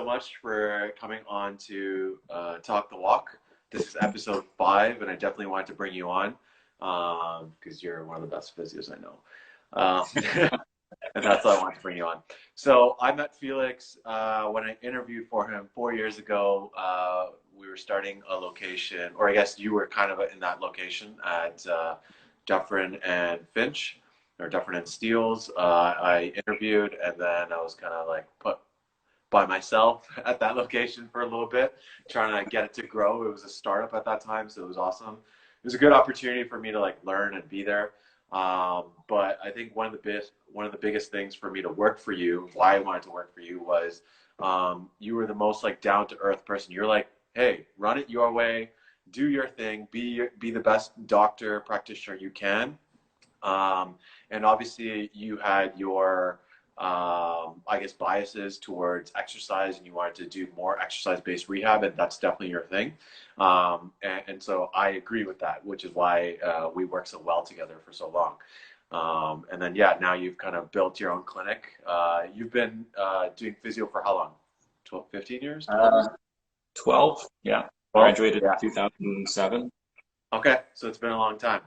much for coming on to Talk the Walk. This is episode 5, and I definitely wanted to bring you on because you're one of the best physios I know. And that's why I wanted to bring you on. So I met Felix when I interviewed for him 4 years ago. We were starting a location, or I guess you were kind of in that location at Dufferin and Finch, or Dufferin and Steeles. I interviewed, and then I was kind of like put by myself at that location for a little bit, trying to get it to grow. It was a startup at that time, so it was awesome. It was a good opportunity for me to like learn and be there. But I think one of the biggest things for me to work for you, why I wanted to work for you, was you were the most like down to earth person. You're like, hey, run it your way, do your thing, be the best doctor practitioner you can. And obviously you had your I guess biases towards exercise, and you wanted to do more exercise-based rehab, and that's definitely your thing. And so I agree with that, which is why we work so well together for so long. And then, yeah, now you've kind of built your own clinic. You've been doing physio for how long? 12, 15 years? 12 years? 12, yeah. 12? Graduated Yeah. in 2007. Okay, so it's been a long time.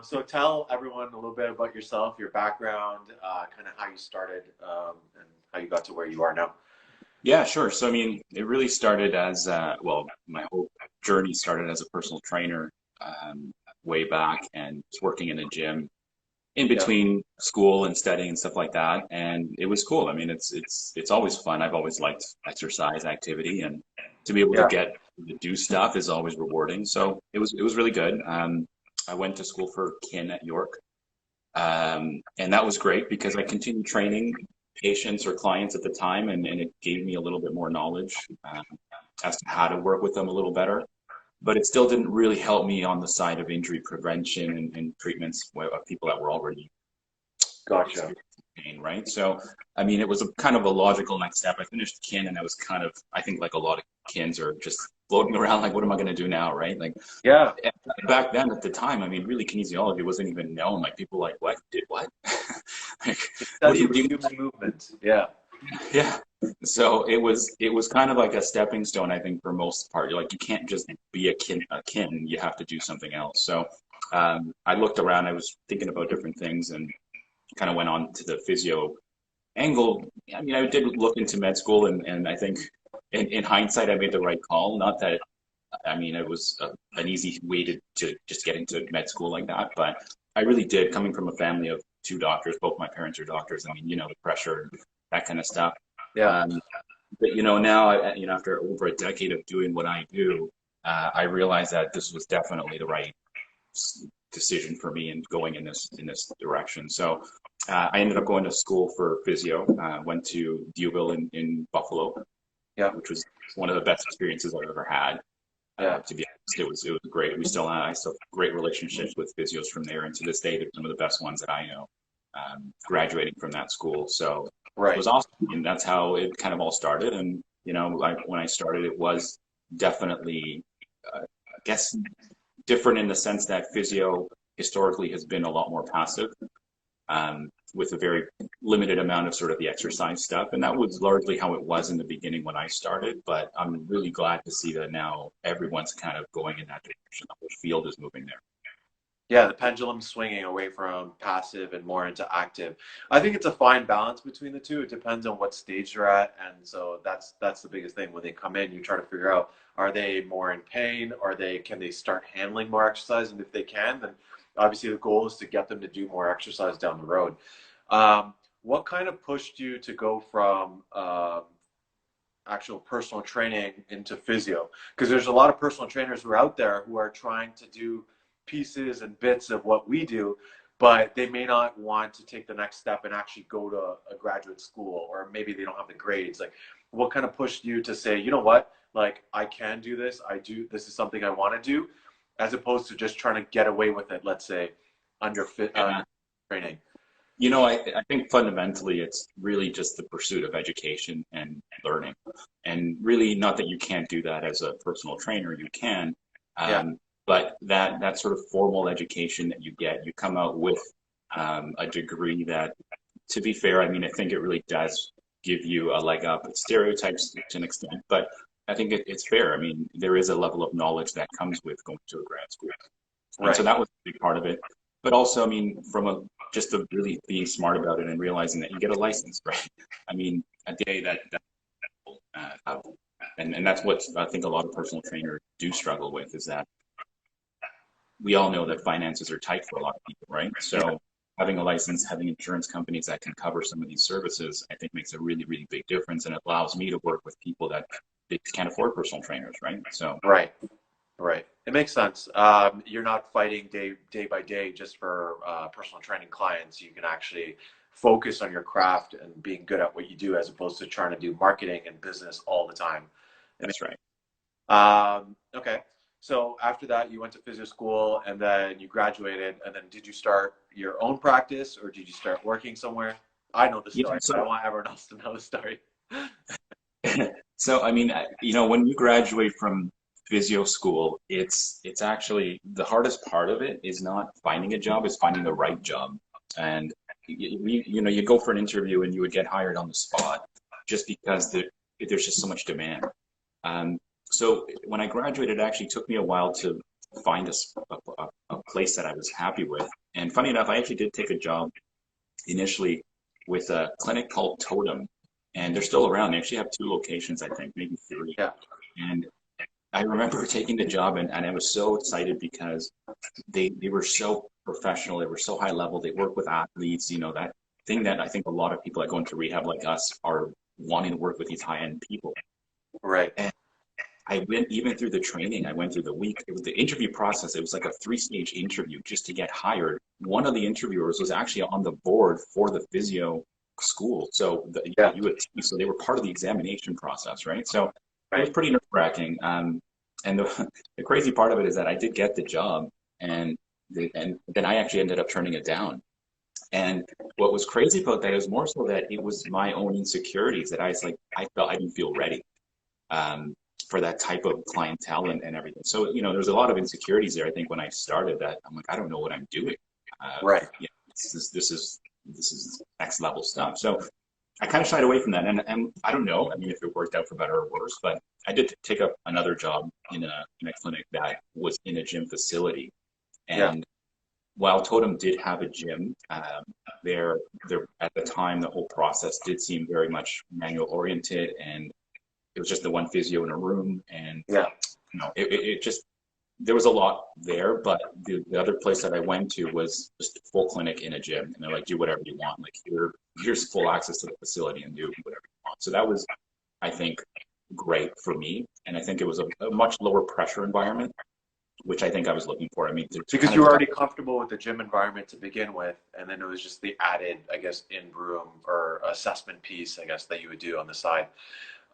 So tell everyone a little bit about yourself, your background, kind of how you started, and how you got to where you are now. Yeah, sure. So, I mean, it really started as, well, my whole journey started as a personal trainer way back, and was working in a gym in Yeah. between school and studying and stuff like that. And it was cool. I mean, it's always fun. I've always liked exercise activity, and to be able to Yeah. get to do stuff is always rewarding. So it was really good. I went to school for kin at York. And that was great because I continued training patients or clients at the time, and it gave me a little bit more knowledge as to how to work with them a little better. But it still didn't really help me on the side of injury prevention and treatments of people that were already Gotcha. pain, right? So, I mean, it was a kind of a logical next step. I finished kin, and I was kind of, I think like a lot of kins are just floating around like, what am I going to do now, right? Like, Yeah. back then at the time, I mean, really kinesiology wasn't even known. Like, people like, what? Did what? Like, what do Study you of do? human movement. Yeah. Yeah. So it was kind of like a stepping stone, I think, for most part. You're like, you can't just be a kin. You have to do something else. So I looked around. I was thinking about different things, and kind of went on to the physio angle. I mean, I did look into med school, and I think in hindsight, I made the right call. Not that, I mean, it was an easy way to just get into med school like that, but I really did, coming from a family of two doctors. Both my parents are doctors. I mean, the pressure, that kind of stuff. Yeah. But now, after over a decade of doing what I do, I realized that this was definitely the right decision for me and going in this direction. So I ended up going to school for physio. Went to Deauville in Buffalo, Yeah. which was one of the best experiences I've ever had. Yeah. To be honest, it was great. I still have great relationships with physios from there, and to this day, they're some of the best ones that I know. Graduating from that school, so it Right. was awesome, and that's how it kind of all started. And when I started, it was definitely, I guess, different in the sense that physio historically has been a lot more passive, with a very limited amount of sort of the exercise stuff. And that was largely how it was in the beginning when I started. But I'm really glad to see that now everyone's kind of going in that direction. The whole field is moving there. Yeah, the pendulum's swinging away from passive and more into active. I think it's a fine balance between the two. It depends on what stage you're at, and so that's the biggest thing. When they come in, you try to figure out, are they more in pain? Can they start handling more exercise? And if they can, then obviously the goal is to get them to do more exercise down the road. What kind of pushed you to go from actual personal training into physio? Because there's a lot of personal trainers who are out there who are trying to do pieces and bits of what we do, but they may not want to take the next step and actually go to a graduate school, or maybe they don't have the grades. Like, what kind of pushed you to say, you know what, like, I can do this, this is something I want to do, as opposed to just trying to get away with it, let's say, under Yeah. training? I think fundamentally it's really just the pursuit of education and learning. And really, not that you can't do that as a personal trainer, you can. Yeah. But that sort of formal education that you get, you come out with a degree that, to be fair, I mean, I think it really does give you a leg up. It stereotypes to an extent, but I think it's fair. I mean, there is a level of knowledge that comes with going to a grad school. And so Right. that was a big part of it. But also, I mean, from a just a really being smart about it and realizing that you get a license, right? I mean, a day uh, and that's what I think a lot of personal trainers do struggle with is that we all know that finances are tight for a lot of people, right? Yeah. So having a license, having insurance companies that can cover some of these services, I think makes a really, really big difference, and it allows me to work with people that they can't afford personal trainers, right? So Right. Right. It makes sense. You're not fighting day by day just for personal training clients. You can actually focus on your craft and being good at what you do as opposed to trying to do marketing and business all the time. that's right. Okay. So after that, you went to physio school and then you graduated. And then did you start your own practice or did you start working somewhere? I know the Yeah. story, but I want everyone else to know the story. So I mean, when you graduate from physio school, it's actually the hardest part of it is not finding a job, is finding the right job. And you go for an interview and you would get hired on the spot just because there's just so much demand. Um, so when I graduated, it actually took me a while to find a place that I was happy with. And funny enough, I actually did take a job initially with a clinic called Totem, and they're still around. They actually have two locations, I think, maybe three. Yeah. And I remember taking the job, and I was so excited because they were so professional. They were so high level. They work with athletes, that thing that I think a lot of people that go into rehab like us are wanting to work with these high end people. Right. And I went even through the training. I went through the week. It was the interview process. It was like a three-stage interview just to get hired. One of the interviewers was actually on the board for the physio school, so the Yeah. UAT. So they were part of the examination process, right? So it was Right. pretty nerve-wracking. And the crazy part of it is that I did get the job, and and then I actually ended up turning it down. And what was crazy about that is more so that it was my own insecurities that I felt I didn't feel ready um, for that type of clientele and everything. So, there's a lot of insecurities there. I think when I started that, I'm like, I don't know what I'm doing. Right. Yeah, this is next level stuff. So I kind of shied away from that. And I don't know, I mean, if it worked out for better or worse, but I did take up another job in a clinic that was in a gym facility. Yeah. And while Totem did have a gym, there at the time, the whole process did seem very much manual oriented, and it was just the one physio in a room, and Yeah. it just there was a lot there. But the other place that I went to was just a full clinic in a gym, and they're like, do whatever you want. Like here's full access to the facility and do whatever you want. So that was, I think, great for me, and I think it was a much lower pressure environment, which I think I was looking for. I mean, to Because kind you of were already comfortable with the gym environment to begin with, and then it was just the added, I guess, in-room or assessment piece, I guess, that you would do on the side.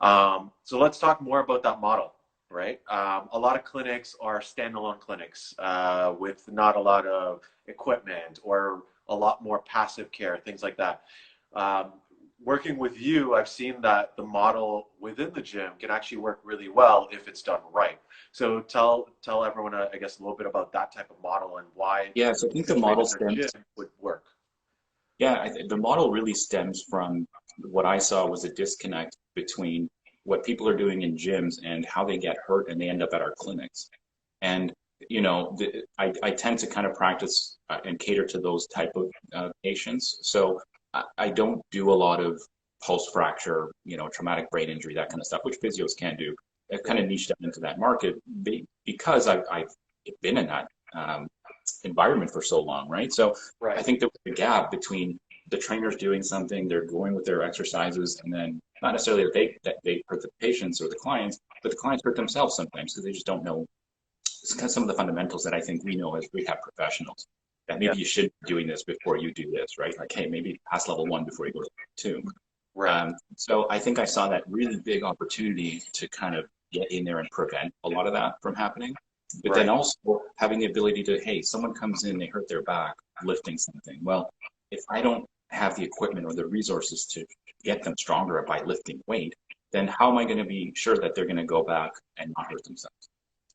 So let's talk more about that model, right? A lot of clinics are standalone clinics with not a lot of equipment or a lot more passive care, things like that. Um, Working with you, I've seen that the model within the gym can actually work really well if it's done right. So tell everyone, I guess, a little bit about that type of model and why yeah. So I think the model situated in a gym stems. would work. Yeah, the model really stems from what I saw was a disconnect between what people are doing in gyms and how they get hurt and they end up at our clinics. And I tend to kind of practice and cater to those type of patients. So I don't do a lot of post fracture, traumatic brain injury, that kind of stuff, which physios can do. I've kind of niched up into that market because I've been in that environment for so long, right? So I Right. think there was a gap between the trainers doing something, they're going with their exercises, and then not necessarily that they hurt the patients or the clients, but the clients hurt themselves sometimes because they just don't know some of the fundamentals that I think we know as rehab professionals. That Yeah. maybe you should be doing this before you do this, right? Like, hey, maybe pass level 1 before you go to level 2. Right. So I think I saw that really big opportunity to kind of get in there and prevent a lot of that from happening. But then Right. also having the ability to, hey, someone comes in, they hurt their back lifting something. Well, if I don't have the equipment or the resources to get them stronger by lifting weight, then how am I going to be sure that they're going to go back and not hurt themselves?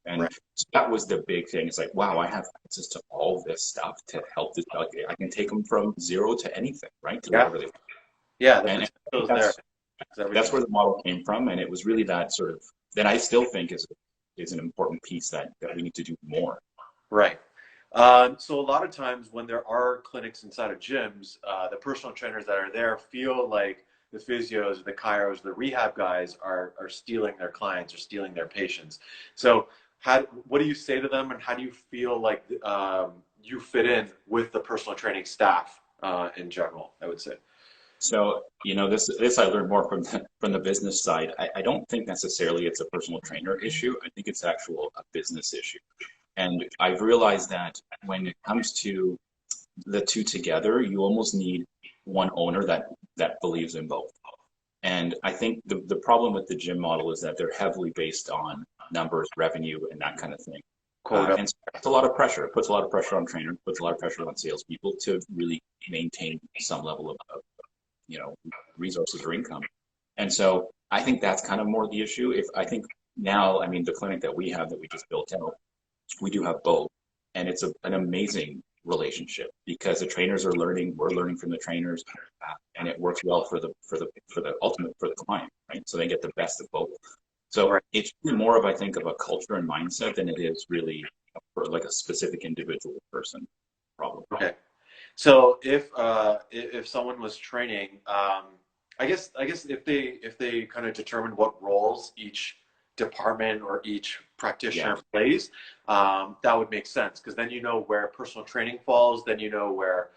And Right. so that was the big thing. It's like, wow, I have access to all this stuff to help this. Like, I can take them from zero to anything, right? To Yeah. whatever they want. Yeah. The And I think potential is there. 'Cause That's where everything's the model came from, and it was really that sort of that I still think is an important piece that we need to do more. right. So a lot of times when there are clinics inside of gyms, the personal trainers that are there feel like the physios, the chiros, the rehab guys are stealing their clients or stealing their patients. So what do you say to them, and how do you feel like you fit in with the personal training staff in general, I would say? So, this I learned more from the business side. I don't think necessarily it's a personal trainer issue. I think it's actual a business issue. And I've realized that when it comes to the two together, you almost need one owner that believes in both. And I think the problem with the gym model is that they're heavily based on numbers, revenue, and that kind of thing. Quote up. And so it's a lot of pressure. It puts a lot of pressure on trainers, puts a lot of pressure on salespeople to really maintain some level of resources or income. And so I think that's kind of more the issue. If I think now, I mean, the clinic that we have that we just built out, we do have both, and it's an amazing relationship because the trainers are learning, we're learning from the trainers, and it works well for the ultimate for the client, right? So they get the best of both. So Right. it's really more of I think of a culture and mindset than it is really for like a specific individual person problem. Okay. So if someone was training, I guess if they kind of determine what roles each department or each Yeah, practitioner plays, that would make sense because then you know where personal training falls, then you know where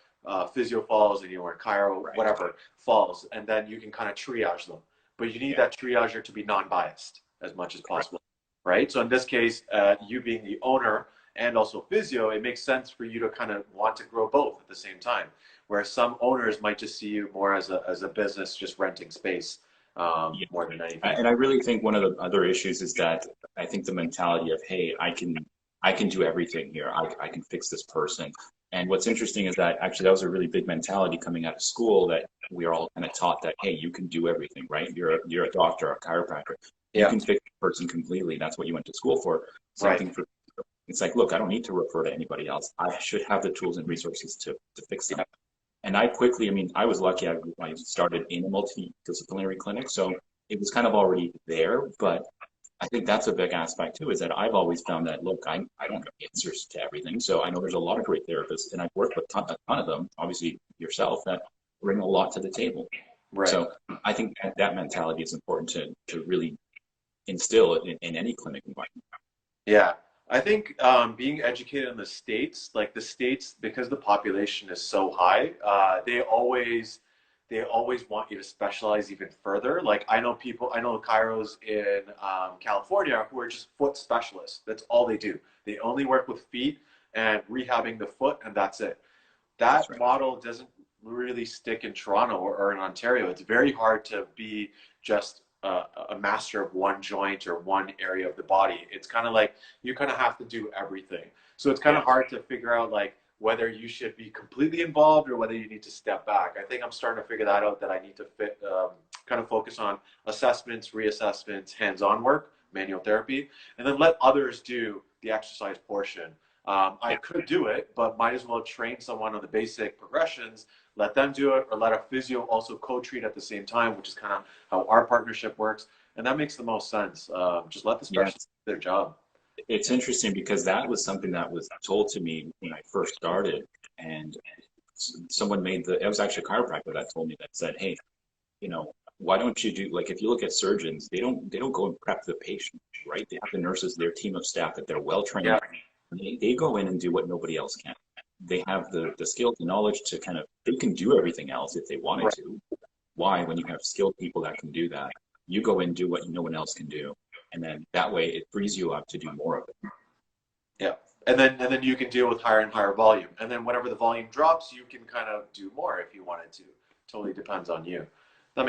physio falls, and you know where chiro, right. whatever falls, and then you can kind of triage them. But you need Yeah, that triager to be non-biased as much as correct. possible, right? So in this case, you being the owner and also physio, it makes sense for you to kind of want to grow both at the same time. Whereas some owners might just see you more as a business, just renting space Yeah. more than anything. And I really think one of the other issues is that I think the mentality of, hey, I can do everything here. I can fix this person. And what's interesting is that actually that was a really big mentality coming out of school that we are all kind of taught that, hey, you can do everything, right? You're a doctor, a chiropractor. You Yeah, can fix a person completely. That's what you went to school for. Same right. thing for it's like, look, I don't need to refer to anybody else. I should have the tools and resources to fix them. And I quickly, I mean, I was lucky. I started in a multidisciplinary clinic, so it was kind of already there. But I think that's a big aspect too, is that I've always found that, look, I don't have answers to everything. So I know there's a lot of great therapists, and I've worked with a ton of them, obviously yourself, that bring a lot to the table. Right. So I think that mentality is important to really instill in any clinic environment. Yeah, I think being educated in the states, like the states, because the population is so high, they always want you to specialize even further. Like I know chiros in California who are just foot specialists. That's all they do. They only work with feet and rehabbing the foot, and that's it. That's That right. model doesn't really stick in Toronto or in Ontario. It's very hard to be just a master of one joint or one area of the body. It's kind of like you kind of have to do everything. So it's kind Yeah. of hard to figure out like whether you should be completely involved or whether you need to step back. I think I'm starting to figure that out that I need to kind of focus on assessments, reassessments, hands-on work, manual therapy, and then let others do the exercise portion. I Yeah. could do it, but might as well train someone on the basic progressions, let them do it, or let a physio also co-treat at the same time, which is kind of how our partnership works. And that makes the most sense. Just let the Yeah. specialist do their job. It's interesting because that was something that was told to me when I first started, and someone made it was actually a chiropractor that told me that said, hey, why don't you do like if you look at surgeons, they don't go and prep the patient, right? They have the nurses, their team of staff that they're well trained. Yeah, They go in and do what nobody else can. They have the skills, the knowledge to kind of they can do everything else if they wanted right. to. Why, when you have skilled people that can do that, you go in and do what no one else can do, and then that way it frees you up to do more of it. Yeah. And then you can deal with higher and higher volume. And then whenever the volume drops, you can kind of do more if you wanted to. Totally depends on you.